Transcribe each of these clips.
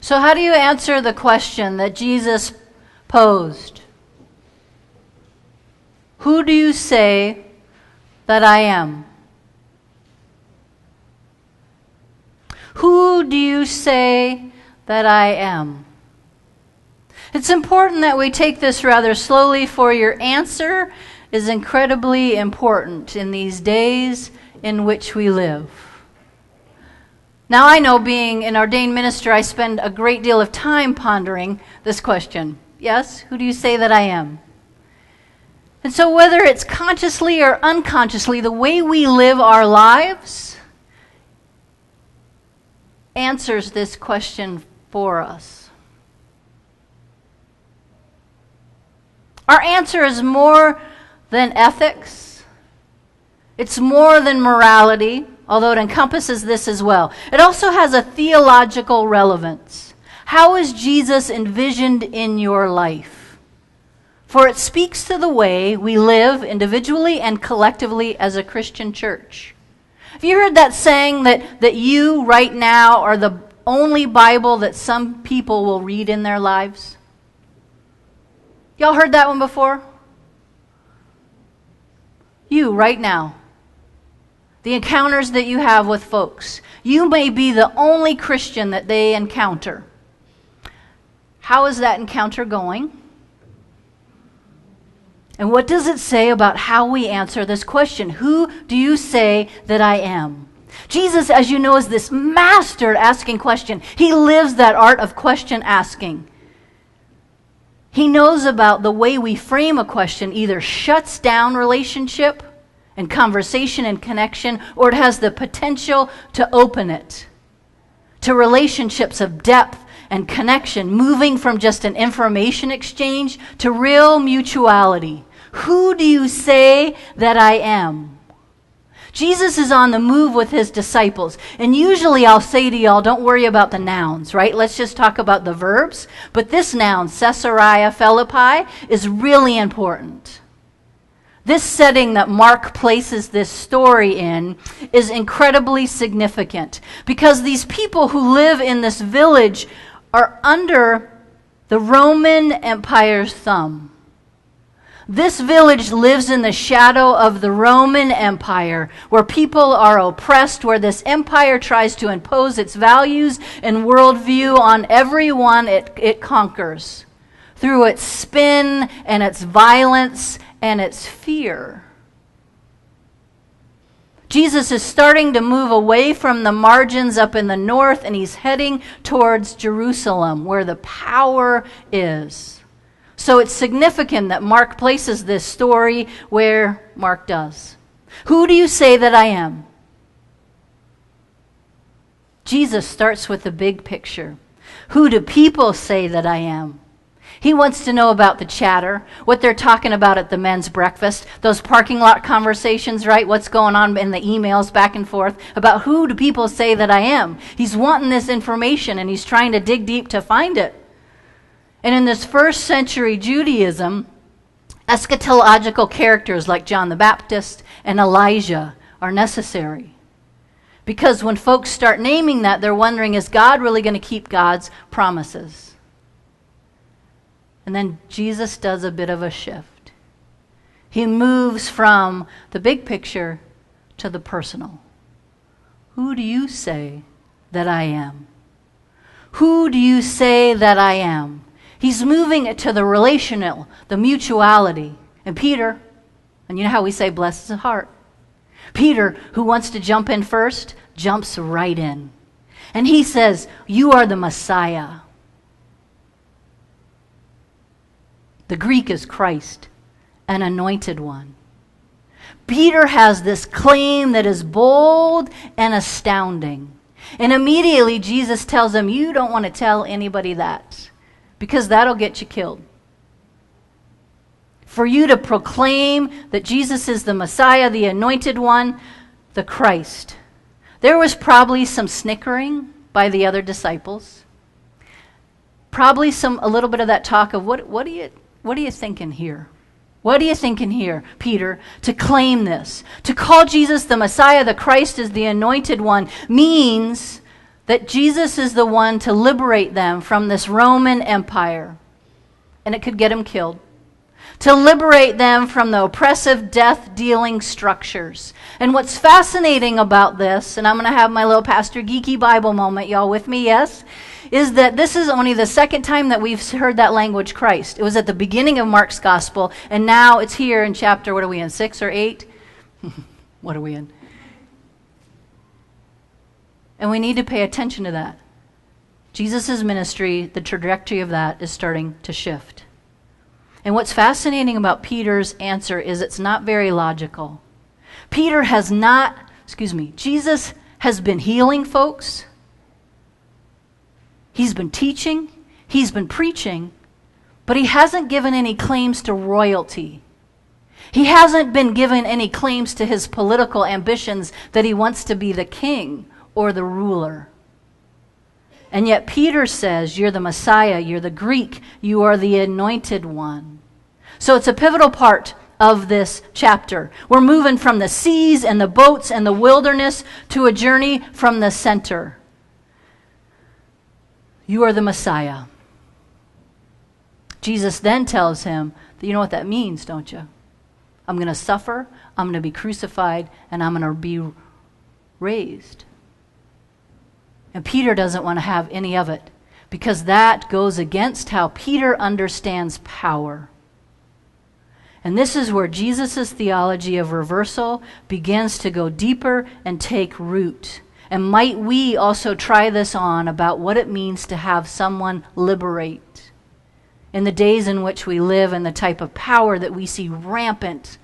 So how do you answer the question that Jesus posed? Who do you say that I am? Who do you say that I am? It's important that we take this rather slowly, for your answer is incredibly important in these days in which we live. Now, I know, being an ordained minister, I spend a great deal of time pondering this question. Yes, who do you say that I am? And so whether it's consciously or unconsciously, the way we live our lives answers this question for us. Our answer is more than ethics. It's more than morality, although it encompasses this as well. It also has a theological relevance. How is Jesus envisioned in your life? For it speaks to the way we live individually and collectively as a Christian church. Have you heard that saying that you right now are the only Bible that some people will read in their lives? Y'all heard that one before? You right now. The encounters that you have with folks. You may be the only Christian that they encounter. How is that encounter going? And what does it say about how we answer this question? Who do you say that I am? Jesus, as you know, is this master at asking questions. He lives that art of question asking. He knows about the way we frame a question either shuts down relationship and conversation and connection, or it has the potential to open it to relationships of depth and connection, moving from just an information exchange to real mutuality. Who do you say that I am? Jesus is on the move with his disciples. And usually I'll say to y'all, don't worry about the nouns, right? Let's just talk about the verbs. But this noun, Caesarea Philippi, is really important. This setting that Mark places this story in is incredibly significant because these people who live in this village are under the Roman Empire's thumb. This village lives in the shadow of the Roman Empire, where people are oppressed, where this empire tries to impose its values and worldview on everyone it conquers through its spin and its violence and its fear. Jesus is starting to move away from the margins up in the north, and he's heading towards Jerusalem, where the power is. So it's significant that Mark places this story where Mark does. Who do you say that I am? Jesus starts with the big picture. Who do people say that I am? He wants to know about the chatter, what they're talking about at the men's breakfast, those parking lot conversations, right? What's going on in the emails back and forth about who do people say that I am? He's wanting this information, and he's trying to dig deep to find it. And in this first century Judaism, eschatological characters like John the Baptist and Elijah are necessary. Because when folks start naming that, they're wondering, is God really going to keep God's promises? And then Jesus does a bit of a shift. He moves from the big picture to the personal. Who do you say that I am? Who do you say that I am? He's moving it to the relational, the mutuality. And Peter, and you know how we say bless his heart. Peter, who wants to jump in first, jumps right in. And he says, you are the Messiah. The Greek is Christ, an anointed one. Peter has this claim that is bold and astounding. And immediately Jesus tells him, you don't want to tell anybody that, because that'll get you killed. For you to proclaim that Jesus is the Messiah, the anointed one, the Christ. There was probably some snickering by the other disciples. Probably a little bit of that talk of, what are you thinking here? What are you thinking here, Peter, to claim this? To call Jesus the Messiah, the Christ, as the anointed one means that Jesus is the one to liberate them from this Roman Empire, and it could get him killed. To liberate them from the oppressive, death-dealing structures. And what's fascinating about this, and I'm going to have my little Pastor Geeky Bible moment, y'all with me, yes? Is that this is only the second time that we've heard that language, Christ. It was at the beginning of Mark's gospel, and now it's here in chapter, what are we in, 6 or 8? What are we in? And we need to pay attention to that. Jesus' ministry, the trajectory of that is starting to shift. And what's fascinating about Peter's answer is it's not very logical. Jesus has been healing folks. He's been teaching. He's been preaching. But he hasn't given any claims to royalty. He hasn't been given any claims to his political ambitions that he wants to be the king or the ruler. And yet Peter says, you're the Messiah, you're the Greek, you are the anointed one. So it's a pivotal part of this chapter. We're moving from the seas and the boats and the wilderness to a journey from the center. You are the Messiah. Jesus then tells him, you know what that means, don't you? I'm going to suffer, I'm going to be crucified, and I'm going to be raised. And Peter doesn't want to have any of it because that goes against how Peter understands power. And this is where Jesus' theology of reversal begins to go deeper and take root. And might we also try this on about what it means to have someone liberate in the days in which we live and the type of power that we see rampant.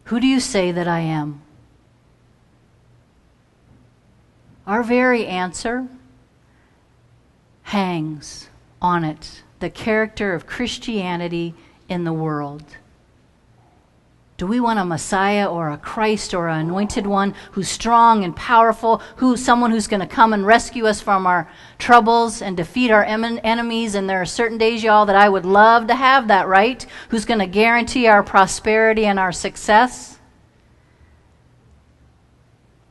Who do you say that I am? Our very answer hangs on it, the character of Christianity in the world. Do we want a Messiah or a Christ or an anointed one who's strong and powerful, someone who's going to come and rescue us from our troubles and defeat our enemies? And there are certain days, y'all, that I would love to have that, right? Who's going to guarantee our prosperity and our success?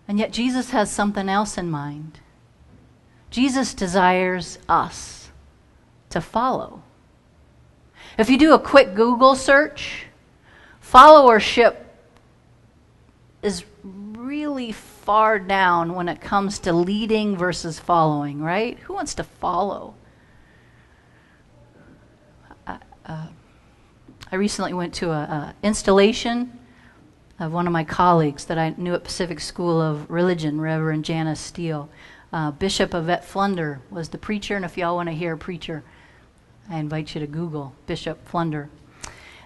And yet Jesus has something else in mind. Jesus desires us to follow. If you do a quick Google search, followership is really far down when it comes to leading versus following, right? Who wants to follow? I recently went to an installation of one of my colleagues that I knew at Pacific School of Religion, Reverend Janice Steele. Bishop Yvette Flunder was the preacher, and if y'all want to hear a preacher, I invite you to Google Bishop Flunder.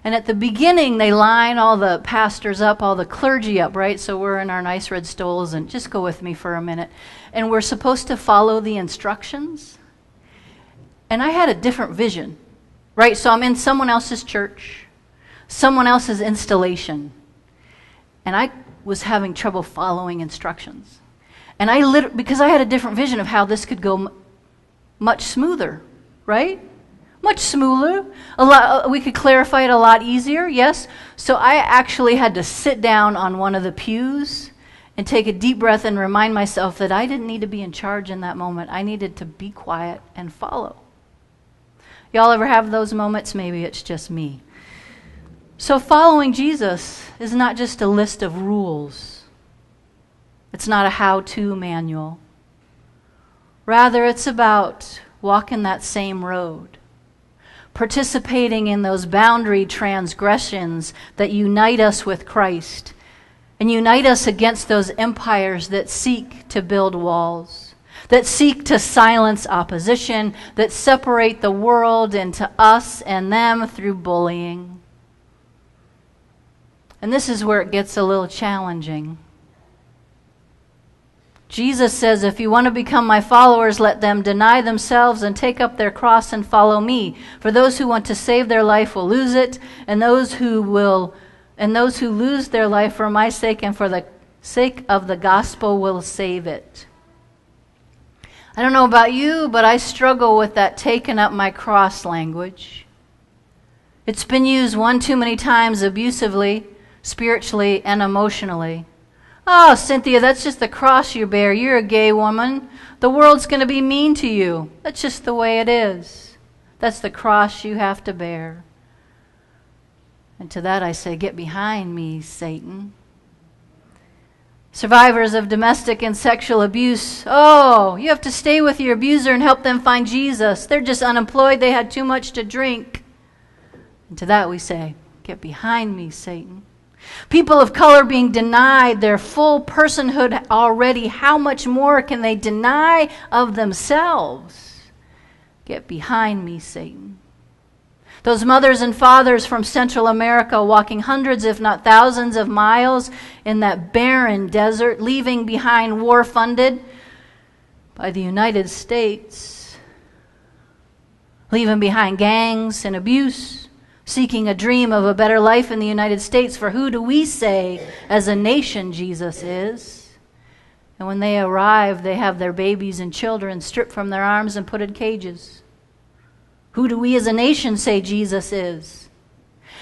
And at the beginning, they line all the pastors up, all the clergy up, right? So we're in our nice red stoles, and just go with me for a minute. And we're supposed to follow the instructions. And I had a different vision, right? So I'm in someone else's church, someone else's installation, and I was having trouble following instructions. And because I had a different vision of how this could go much smoother, right? Much smoother. We could clarify it a lot easier, yes? So I actually had to sit down on one of the pews and take a deep breath and remind myself that I didn't need to be in charge in that moment. I needed to be quiet and follow. Y'all ever have those moments? Maybe it's just me. So following Jesus is not just a list of rules. It's not a how-to manual. Rather, it's about walking that same road, participating in those boundary transgressions that unite us with Christ and unite us against those empires that seek to build walls, that seek to silence opposition, that separate the world into us and them through bullying. And this is where it gets a little challenging. Jesus says, if you want to become my followers, let them deny themselves and take up their cross and follow me. For those who want to save their life will lose it, and those who lose their life for my sake and for the sake of the gospel will save it. I don't know about you, but I struggle with that taking up my cross language. It's been used one too many times abusively, spiritually, and emotionally. Oh, Cynthia, that's just the cross you bear. You're a gay woman. The world's going to be mean to you. That's just the way it is. That's the cross you have to bear. And to that I say, get behind me, Satan. Survivors of domestic and sexual abuse, oh, you have to stay with your abuser and help them find Jesus. They're just unemployed. They had too much to drink. And to that we say, get behind me, Satan. People of color being denied their full personhood already. How much more can they deny of themselves? Get behind me, Satan. Those mothers and fathers from Central America walking hundreds, if not thousands of miles in that barren desert, leaving behind war funded by the United States, leaving behind gangs and abuse, seeking a dream of a better life in the United States. For who do we say as a nation Jesus is? And when they arrive, they have their babies and children stripped from their arms and put in cages. Who do we as a nation say Jesus is?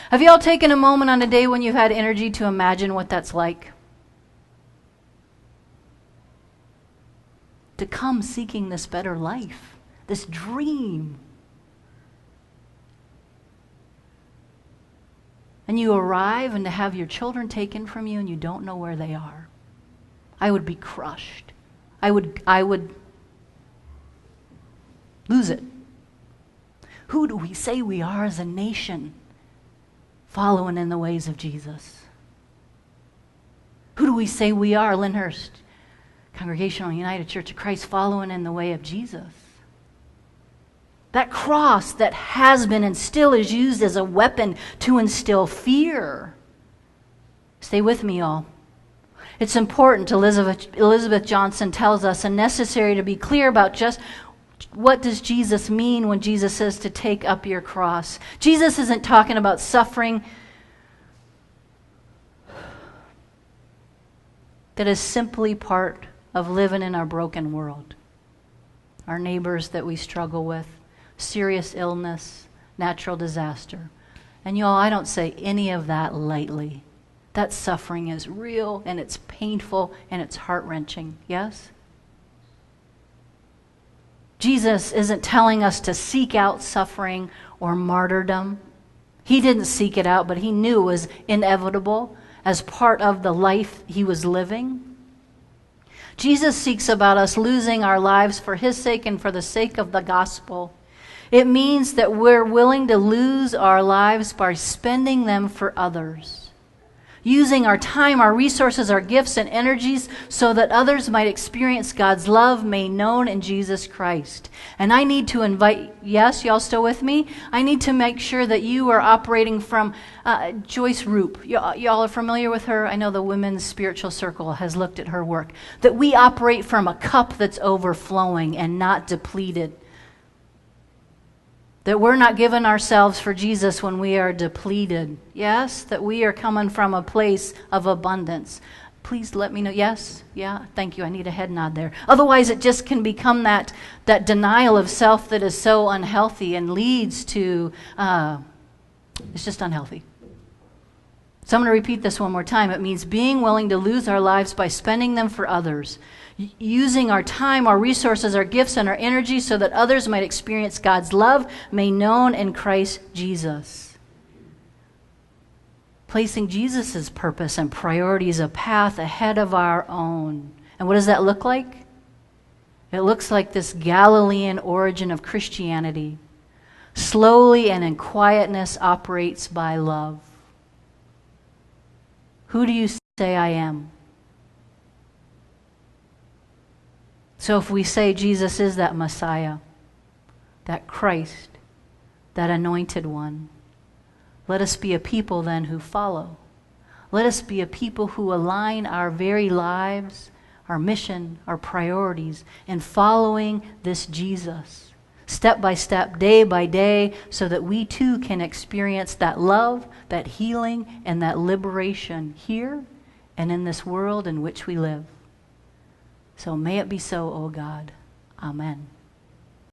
Have you all taken a moment on a day when you've had energy to imagine what that's like? To come seeking this better life, this dream. And you arrive and to have your children taken from you and you don't know where they are. I would be crushed. I would lose it. Who do we say we are as a nation following in the ways of Jesus? Who do we say we are, Lynnhurst, Congregational United Church of Christ, following in the way of Jesus? That cross that has been and still is used as a weapon to instill fear. Stay with me, all. It's important, Elizabeth Johnson tells us, and necessary to be clear about just what does Jesus mean when Jesus says to take up your cross. Jesus isn't talking about suffering that is simply part of living in our broken world. Our neighbors that we struggle with, serious illness, natural disaster. And y'all, I don't say any of that lightly. That suffering is real and it's painful and it's heart-wrenching. Yes? Jesus isn't telling us to seek out suffering or martyrdom. He didn't seek it out, but he knew it was inevitable as part of the life he was living. Jesus seeks about us losing our lives for his sake and for the sake of the gospel. It means that we're willing to lose our lives by spending them for others. Using our time, our resources, our gifts and energies so that others might experience God's love made known in Jesus Christ. And I need to invite, yes, y'all still with me? I need to make sure that you are operating from Joyce Roop. Y'all are familiar with her? I know the Women's Spiritual Circle has looked at her work. That we operate from a cup that's overflowing and not depleted. That we're not giving ourselves for Jesus when we are depleted. Yes, that we are coming from a place of abundance. Please let me know. Yes? Yeah? Thank you. I need a head nod there. Otherwise, it just can become that denial of self that is so unhealthy and leads to, it's just unhealthy. So I'm going to repeat this one more time. It means being willing to lose our lives by spending them for others. Using our time, our resources, our gifts, and our energy so that others might experience God's love made known in Christ Jesus. Placing Jesus' purpose and priorities a path ahead of our own. And what does that look like? It looks like this Galilean origin of Christianity. Slowly and in quietness operates by love. Who do you say I am? So if we say Jesus is that Messiah, that Christ, that anointed one, let us be a people then who follow. Let us be a people who align our very lives, our mission, our priorities in following this Jesus, step by step, day by day, so that we too can experience that love, that healing, and that liberation here and in this world in which we live. So may it be so, O God. Amen.